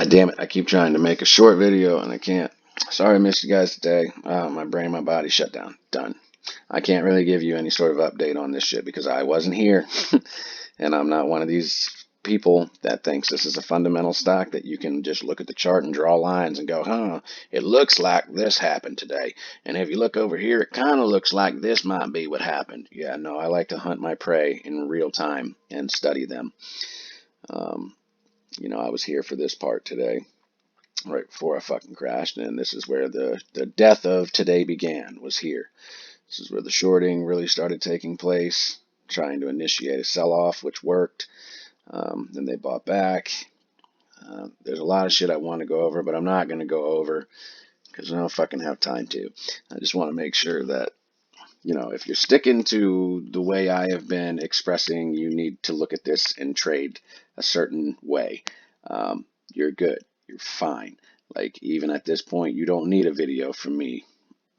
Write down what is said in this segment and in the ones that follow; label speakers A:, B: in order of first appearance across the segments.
A: Damn it, I keep trying to make a short video and I can't. Sorry I missed you guys today. My brain, my body shut down. Done. I can't really give you any sort of update on this shit because I wasn't here. And I'm not one of these people that thinks this is a fundamental stock that you can just look at the chart and draw lines and go, it looks like this happened today. And if you look over here, it kind of looks like this might be what happened. Yeah, no, I like to hunt my prey in real time and study them. I was here for this part today, right before I fucking crashed, and this is where the death of today began, was here. This is where the shorting really started taking place, trying to initiate a sell-off, which worked. Then they bought back. There's a lot of shit I want to go over, but I'm not going to go over because I don't fucking have time to. I just want to make sure that, if you're sticking to the way I have been expressing, you need to look at this and trade a certain way. You're good. You're fine. Like, even at this point, you don't need a video from me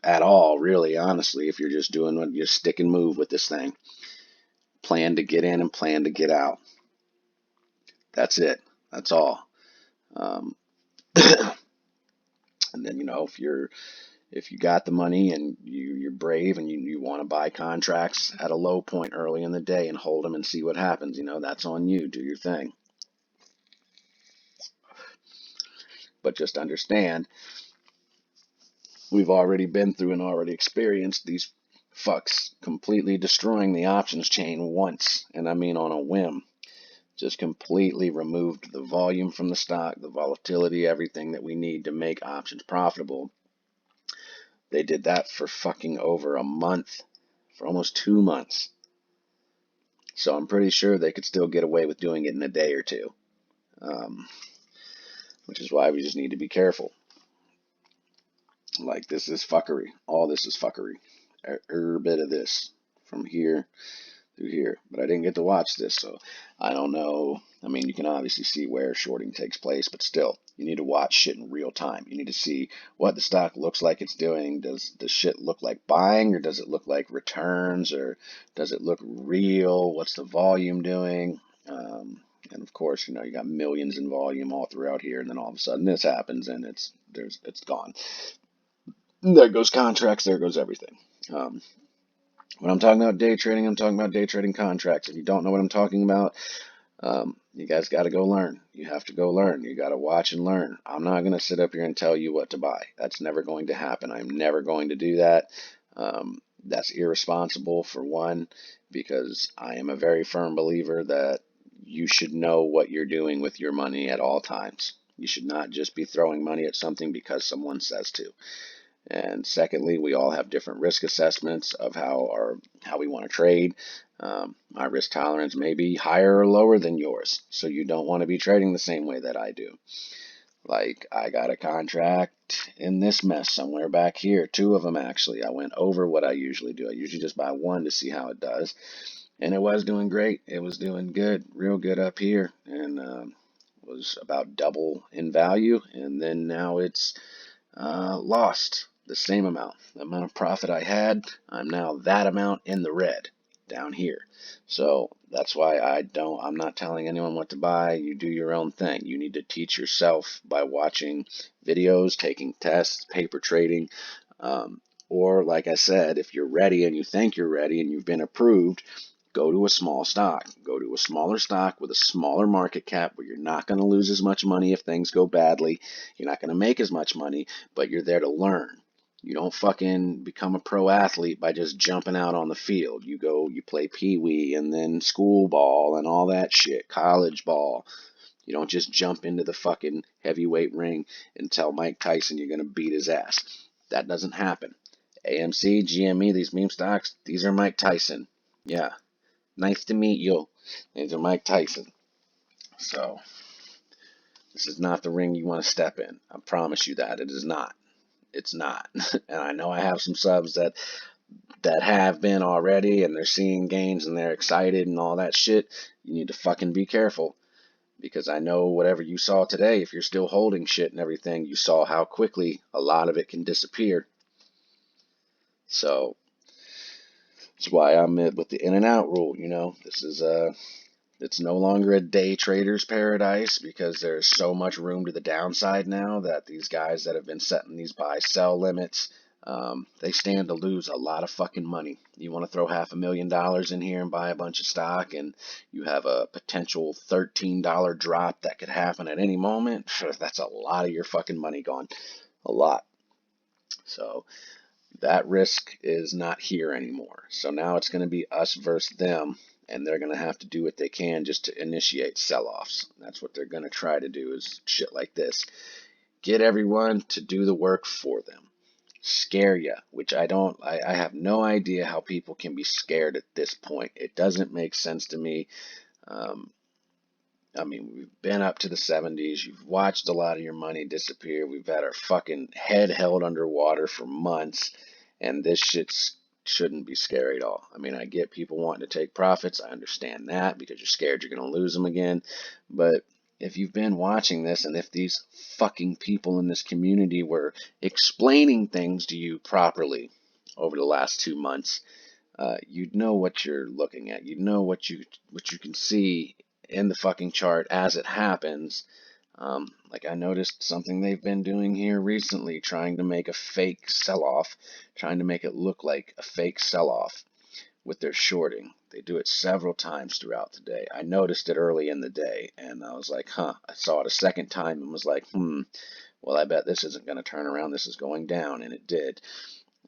A: at all, really, honestly, if you're just doing what you stick and move with this thing. Plan to get in and plan to get out. That's it. That's all. And then, if you got the money and you're brave and you want to buy contracts at a low point early in the day and hold them and see what happens, that's on you. Do your thing. But just understand, we've already been through and already experienced these fucks completely destroying the options chain once, and I mean on a whim. Just completely removed the volume from the stock, the volatility, everything that we need to make options profitable. They did that for fucking over a month, for almost 2 months. So I'm pretty sure they could still get away with doing it in a day or two, which is why we just need to be careful. Like, this is fuckery. All this is fuckery. Every bit of this from here through here. But I didn't get to watch this, so I don't know. I mean, you can obviously see where shorting takes place, but still, you need to watch shit in real time. You need to see what the stock looks like it's doing. Does the shit look like buying, or does it look like returns, or does it look real? What's the volume doing? And of course, you got millions in volume all throughout here, and then all of a sudden this happens, and it's gone. There goes contracts, there goes everything. When I'm talking about day trading, I'm talking about day trading contracts. If you don't know what I'm talking about, you guys got to go learn. You have to go learn. You got to watch and learn. I'm not going to sit up here and tell you what to buy. That's never going to happen. I'm never going to do that. That's irresponsible, for one, because I am a very firm believer that you should know what you're doing with your money at all times. You should not just be throwing money at something because someone says to. And secondly, we all have different risk assessments of how we want to trade. My risk tolerance may be higher or lower than yours, so you don't want to be trading the same way that I do. Like, I got a contract in this mess somewhere back here, 2 of them actually. I went over what I usually do. I usually just buy 1 to see how it does, and it was doing great. It was doing good, real good up here, and was about double in value, and then now it's lost the same amount. The amount of profit I had, I'm now that amount in the red down here. So that's why I'm not telling anyone what to buy. You do your own thing. You need to teach yourself by watching videos, taking tests, paper trading, or like I said, if you're ready and you think you're ready and you've been approved, go to a small stock. Go to a smaller stock with a smaller market cap where you're not going to lose as much money if things go badly. You're not going to make as much money, but you're there to learn. You don't fucking become a pro athlete by just jumping out on the field. You play pee-wee and then school ball and all that shit, college ball. You don't just jump into the fucking heavyweight ring and tell Mike Tyson you're going to beat his ass. That doesn't happen. AMC, GME, these meme stocks, these are Mike Tyson. Yeah. Nice to meet you. These are Mike Tyson. So, this is not the ring you want to step in. I promise you that. It is not. It's not. And I know I have some subs that have been already, and they're seeing gains, and they're excited and all that shit. You need to fucking be careful. Because I know whatever you saw today, if you're still holding shit and everything, you saw how quickly a lot of it can disappear. So, that's why I'm with the in and out rule, This is It's no longer a day trader's paradise because there's so much room to the downside now that these guys that have been setting these buy-sell limits, they stand to lose a lot of fucking money. You want to throw $500,000 in here and buy a bunch of stock, and you have a potential $13 drop that could happen at any moment. That's a lot of your fucking money gone. A lot. So that risk is not here anymore. So now it's going to be us versus them, and they're going to have to do what they can just to initiate sell-offs. That's what they're going to try to do, is shit like this. Get everyone to do the work for them. Scare you, which I have no idea how people can be scared at this point. It doesn't make sense to me. Um, I mean, we've been up to the 70s. You've watched a lot of your money disappear. We've had our fucking head held underwater for months, and this shit shouldn't be scary at all. I mean, I get people wanting to take profits. I understand that because you're scared you're going to lose them again. But if you've been watching this, and if these fucking people in this community were explaining things to you properly over the last 2 months, you'd know what you're looking at. You'd know what you can see in the fucking chart as it happens. Like I noticed something they've been doing here recently, trying to make a fake sell-off, trying to make it look like a fake sell-off with their shorting. They do it several times throughout the day. I noticed it early in the day, and I was like, huh. I saw it a second time and was like, well, I bet this isn't going to turn around. This is going down, and it did.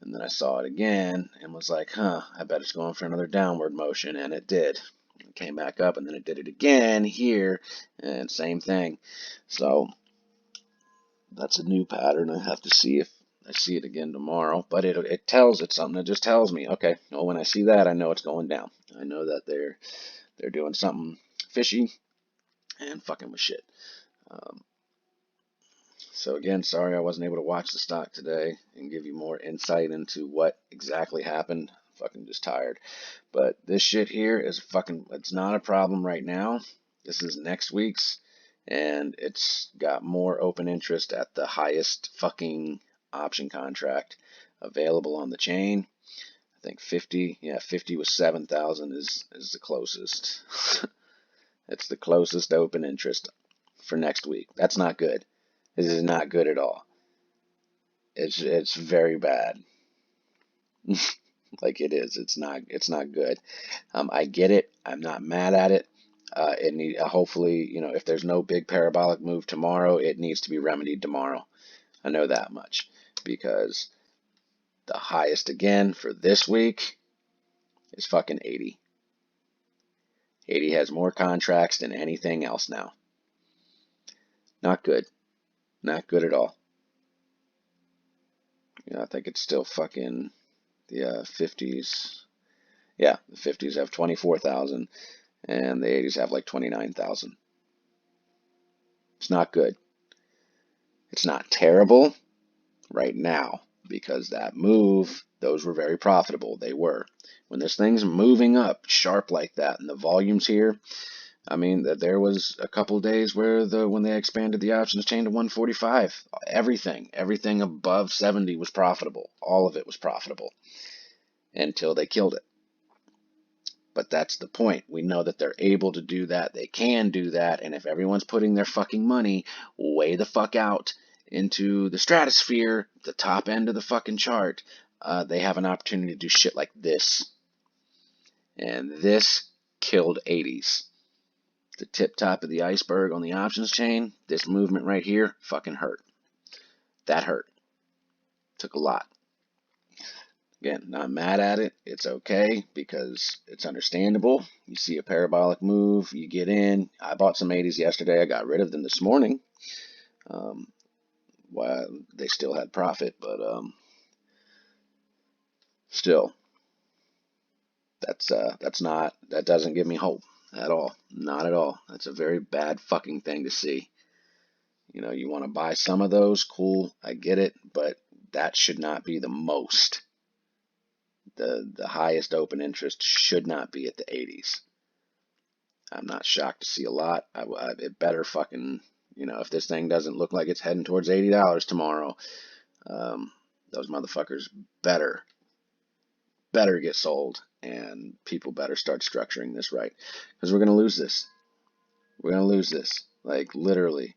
A: And then I saw it again and was like, huh, I bet it's going for another downward motion, and it did. It came back up, and then it did it again here, and same thing. So that's a new pattern. I have to see if I see it again tomorrow. But it's something that just tells me, okay, well, when I see that, I know it's going down. I know that they're doing something fishy and fucking with shit. Um, So again, sorry I wasn't able to watch the stock today and give you more insight into what exactly happened. I'm fucking just tired. But this shit here is it's not a problem right now. This is next week's, and it's got more open interest at the highest fucking option contract available on the chain. I think 50 with 7,000 is the closest. It's the closest open interest for next week. That's not good. This is not good at all. It's very bad. Like it is. It's not good. I get it. I'm not mad at it. Hopefully, if there's no big parabolic move tomorrow, it needs to be remedied tomorrow. I know that much because the highest again for this week is fucking 80. 80 has more contracts than anything else now. Not good. Not good at all. I think it's still fucking the 50s. Yeah, the 50s have 24,000 and the 80s have like 29,000. It's not good. It's not terrible right now because that move, those were very profitable. They were. When this thing's moving up sharp like that and the volume's here, I mean, there was a couple days where when they expanded the options chain to 145, everything above 70 was profitable. All of it was profitable until they killed it. But that's the point. We know that they're able to do that. They can do that. And if everyone's putting their fucking money way the fuck out into the stratosphere, the top end of the fucking chart, they have an opportunity to do shit like this. And this killed 80s. The tip top of the iceberg on the options chain, this movement right here, fucking hurt. That hurt. Took a lot. Again, not mad at it. It's okay because it's understandable. You see a parabolic move, you get in. I bought some 80s yesterday. I got rid of them this morning. Well, they still had profit, but still, that doesn't give me hope at all. Not at all. That's a very bad fucking thing to see. You want to buy some of those, cool. I get it, but that should not be the most. The highest open interest should not be at the 80s. I'm not shocked to see a lot. It better fucking, if this thing doesn't look like it's heading towards $80 tomorrow, those motherfuckers better get sold. and people better start structuring this right, because we're going to lose this. We're going to lose this. Like, literally.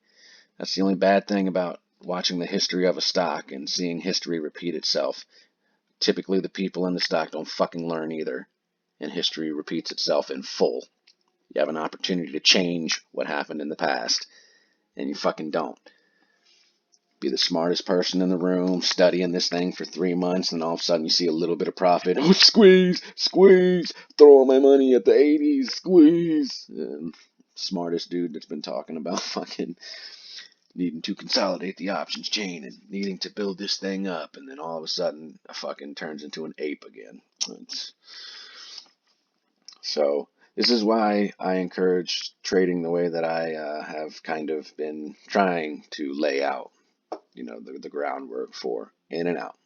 A: That's the only bad thing about watching the history of a stock and seeing history repeat itself. Typically, the people in the stock don't fucking learn either, and history repeats itself in full. You have an opportunity to change what happened in the past, and you fucking don't. Be the smartest person in the room, studying this thing for 3 months, and all of a sudden you see a little bit of profit. Oh, squeeze, squeeze, throw all my money at the 80s, squeeze. And smartest dude that's been talking about fucking needing to consolidate the options chain and needing to build this thing up, and then all of a sudden it fucking turns into an ape again. So this is why I encourage trading the way that I have kind of been trying to lay out, the groundwork for in and out,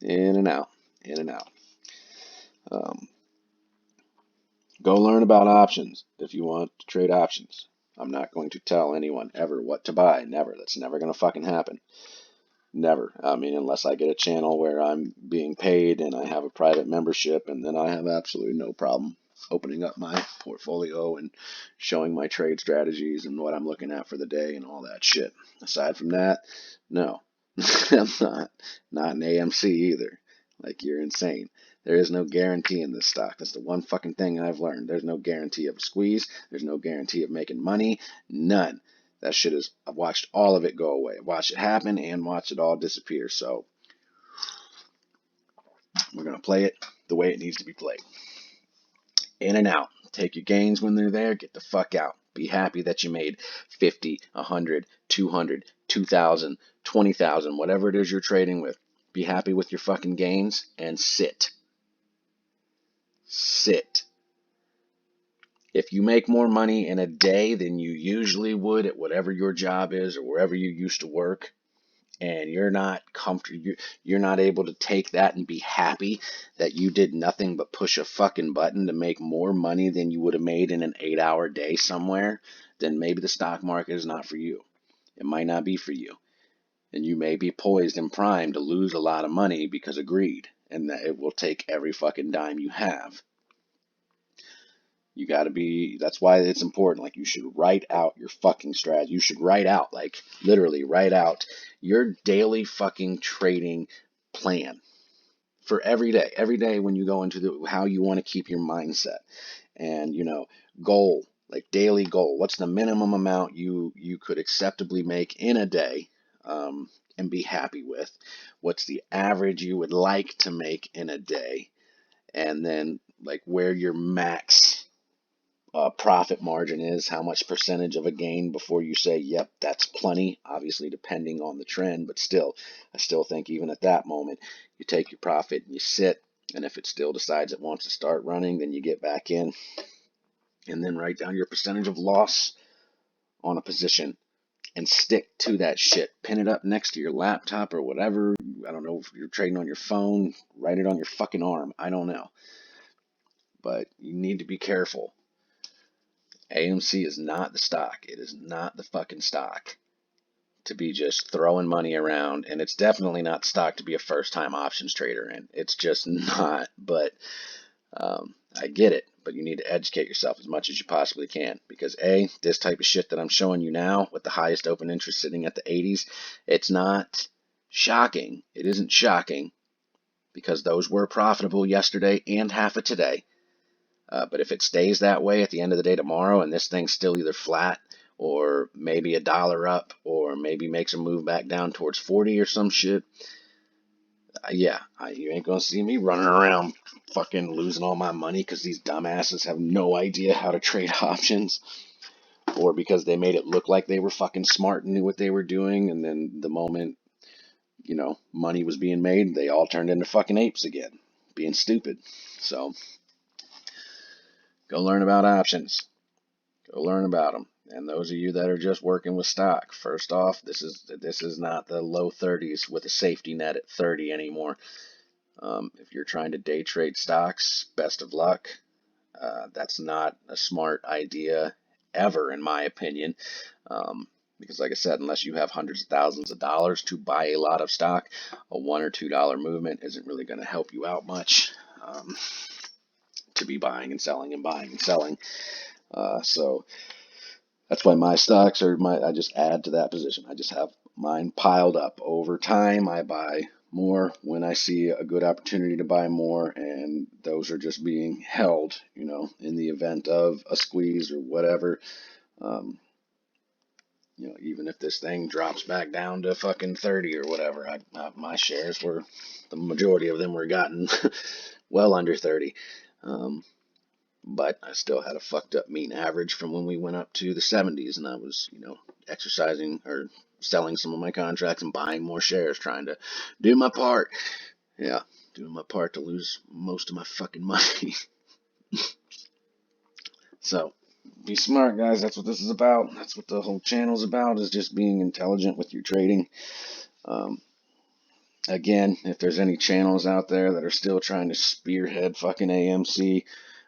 A: in and out, in and out. Um, Go learn about options if you want to trade options. I'm not going to tell anyone ever what to buy. Never. That's never going to fucking happen. Never. I mean, unless I get a channel where I'm being paid and I have a private membership, and then I have absolutely no problem opening up my portfolio and showing my trade strategies and what I'm looking at for the day and all that shit. Aside from that, no. I'm not an AMC either. Like, you're insane. There is no guarantee in this stock. That's the one fucking thing I've learned. There's no guarantee of a squeeze. There's no guarantee of making money. None. That shit is, I've watched all of it go away. I've watched it happen and watched it all disappear. So we're going to play it the way it needs to be played. In and out. Take your gains when they're there. Get the fuck out. Be happy that you made 50, 100, 200, 2,000, 20,000, whatever it is you're trading with. Be happy with your fucking gains and sit. Sit. If you make more money in a day than you usually would at whatever your job is or wherever you used to work, and you're not comfortable, you're not able to take that and be happy that you did nothing but push a fucking button to make more money than you would have made in an 8-hour day somewhere, then maybe the stock market is not for you. It might not be for you. And you may be poised and primed to lose a lot of money because of greed, and that it will take every fucking dime you have. You gotta be, that's why it's important. Like, you should write out your fucking strategy. You should write out, like, literally write out your daily fucking trading plan for every day. Every day when you go into how you want to keep your mindset. And, goal, like daily goal. What's the minimum amount you could acceptably make in a day, and be happy with? What's the average you would like to make in a day? And then, like, where your max profit margin is, how much percentage of a gain before you say, yep, that's plenty, obviously depending on the trend, but still, I still think even at that moment, you take your profit and you sit, and if it still decides it wants to start running, then you get back in, and then write down your percentage of loss on a position, and stick to that shit. Pin it up next to your laptop or whatever. I don't know if you're trading on your phone, write it on your fucking arm. I don't know. But you need to be careful. AMC is not the stock. It is not the fucking stock to be just throwing money around, and it's definitely not stock to be a first-time options trader in. It's just not. But I get it, but you need to educate yourself as much as you possibly can, because this type of shit that I'm showing you now with the highest open interest sitting at the 80s, it's not shocking. It isn't shocking, because those were profitable yesterday and half of today. But if it stays that way at the end of the day tomorrow, and this thing's still either flat or maybe $1 up, or maybe makes a move back down towards 40 or some shit, you ain't gonna see me running around fucking losing all my money because these dumbasses have no idea how to trade options, or because they made it look like they were fucking smart and knew what they were doing, and then the moment, money was being made, they all turned into fucking apes again, being stupid. So go learn about options. Go learn about them. And those of you that are just working with stock, first off, this is not the low 30s with a safety net at 30 anymore. If you're trying to day trade stocks, best of luck. That's not a smart idea ever, in my opinion. Because, like I said, unless you have hundreds of thousands of dollars to buy a lot of stock, a $1 or $2 movement isn't really going to help you out much. to be buying and selling and buying and selling. So that's why my stocks are I just add to that position. I just have mine piled up over time. I buy more when I see a good opportunity to buy more, and those are just being held, in the event of a squeeze or whatever. Um, even if this thing drops back down to fucking 30 or whatever, my shares were, the majority of them were gotten well under 30. But I still had a fucked up mean average from when we went up to the 70s, and I was, exercising or selling some of my contracts and buying more shares, trying to do my part. Yeah, doing my part to lose most of my fucking money. So, be smart, guys. That's what this is about. That's what the whole channel's about, is just being intelligent with your trading. Um, Again, if there's any channels out there that are still trying to spearhead fucking AMC,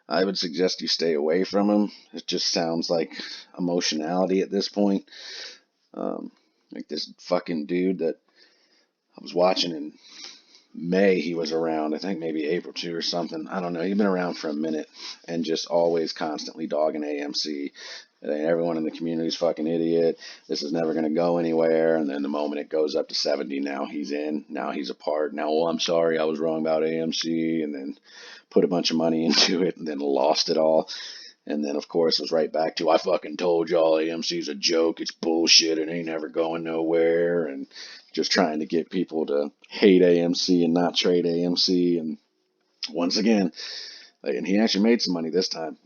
A: I would suggest you stay away from them. It just sounds like emotionality at this point. Like this fucking dude that I was watching in May, he was around, I think maybe April 2 or something. I don't know. He'd been around for a minute and just always constantly dogging AMC. And everyone in the community is fucking idiot. This is never going to go anywhere. And then the moment it goes up to 70, now he's in. Now he's a part. Now, oh, I'm sorry, I was wrong about AMC. And then put a bunch of money into it and then lost it all. And then, of course, it was right back to, I fucking told y'all AMC's a joke. It's bullshit. It ain't never going nowhere. And just trying to get people to hate AMC and not trade AMC. And once again, and he actually made some money this time.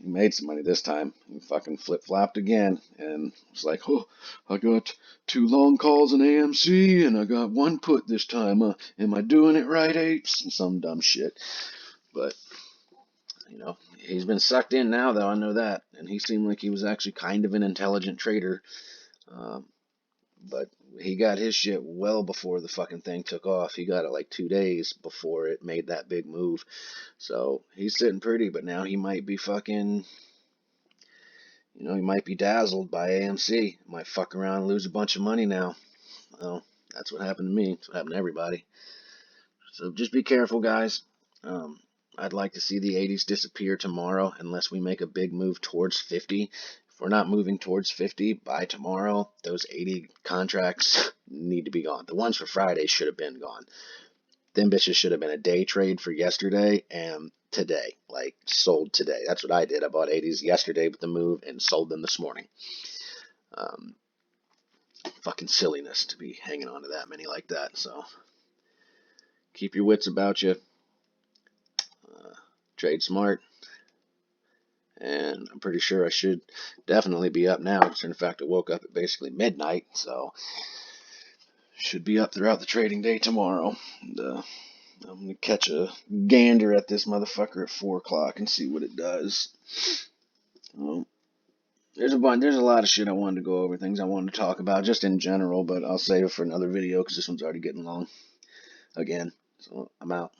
A: He fucking flip-flopped again. And it's like, oh, I got 2 long calls in AMC and I got 1 put this time. Am I doing it right, apes? Some dumb shit. But he's been sucked in now, though, I know that. And he seemed like he was actually kind of an intelligent trader. But he got his shit well before the fucking thing took off. He got it like 2 days before it made that big move. So he's sitting pretty, but now he might be fucking, he might be dazzled by AMC. Might fuck around and lose a bunch of money now. Well, that's what happened to me. That's what happened to everybody. So just be careful, guys. I'd like to see the 80s disappear tomorrow unless we make a big move towards 50. If we're not moving towards 50 by tomorrow, those 80 contracts need to be gone. The ones for Friday should have been gone. Them bitches should have been a day trade for yesterday and today. Like, sold today. That's what I did. I bought 80s yesterday with the move and sold them this morning. Fucking silliness to be hanging on to that many like that. So, keep your wits about you. Trade smart. And I'm pretty sure I should definitely be up now. Because in fact, I woke up at basically midnight. So, should be up throughout the trading day tomorrow. And, I'm going to catch a gander at this motherfucker at 4 o'clock and see what it does. There's a lot of shit I wanted to go over, things I wanted to talk about just in general, but I'll save it for another video because this one's already getting long again. So I'm out.